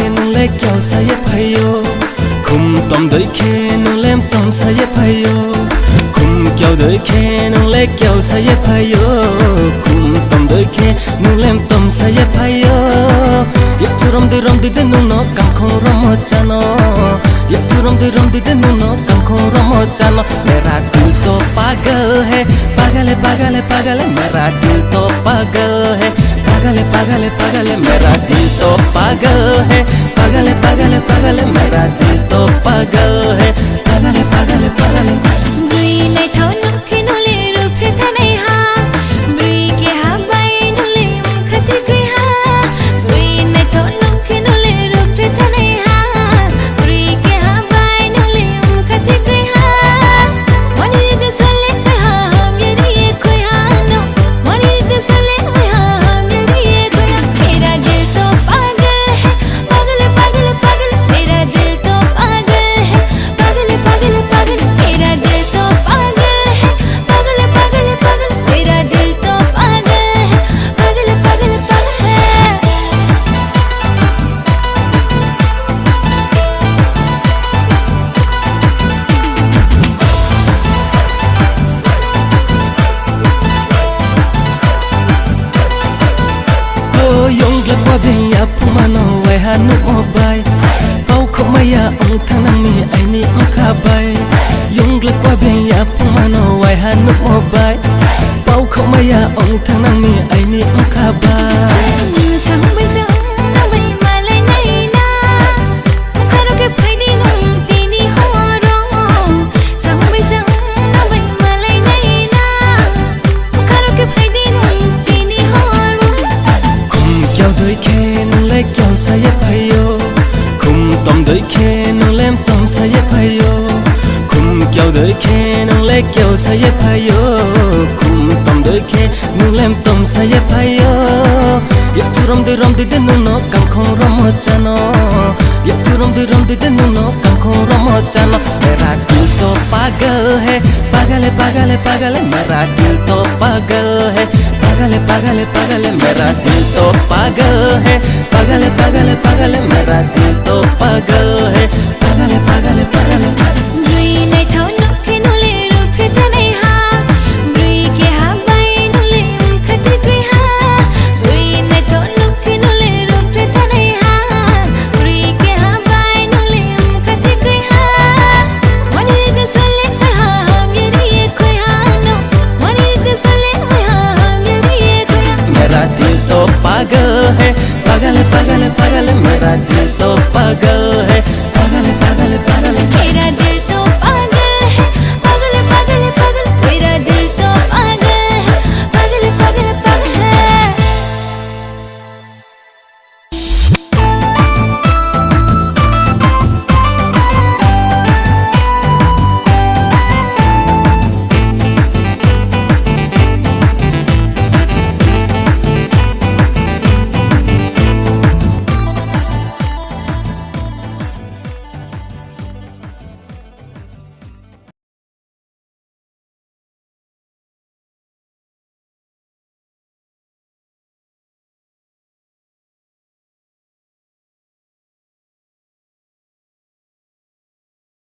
nule kyau saye phayo khum tom doi khe nulem tom saye phayo khum kyau doi khe nule kyau saye phayo khum tom doi khe nulem tom saye phayo yak churom de nu no kam khong rom chano yak churom de nu no kam khong rom chano mera dil to pagal hai pagal pagal mera dil to pagal hai पागल पागल पागल मेरा दिल तो पागल है पागल पागल पागल मेरा दिल तो पागल है पागल पागल पागल बुई नहीं था नखे नले रूप था नहीं हा बुई के हा बाई नले खती गई हा बुई नहीं था नखे नले रूप था नहीं हा बुई के हा बाई नले खती गई हा मनी दे सोले हा मेरी ये कोई आनो money they Sole ya pumano we hanu obai pau khomaya ong thanani aini khabai yongla kwa be ya pumano we hanu obai pau khomaya ong thanani aini khabai sang bai sang na bai malai nai na karo ke phaidi nung tini horo sang bai sang na bai malai nai na karo ke phaidi nung tini horo khum kyau doi khe nule kyau saye phayo khum tom doi khe nulem tom saye phayo khum kyau doi khe nule kyau saye phayo khum tom doi khe nulem tom saye phayo yak churom de nu no kam khong rom chano yak churom de nu no kam khong rom chano mera dil to pagal hai pagal pagal pagal mera dil to pagal hai पागल पागल पागल मेरा दिल तो पागल है पागल पागल पागल मेरा दिल तो पागल है पागल पागल पागल बुई नहीं था नखे नले रूप था नहीं हा बुई के हा बाई नले खती गई हा बुई नहीं था नखे नले रूप था नहीं हा बुई के हा बाई नले खती गई हा मनी दे सोले हा मेरी ये कोई आनो मनी दे सोले मेरा दिल तो पागल है पागल पागल पागल मेरा दिल तो पागल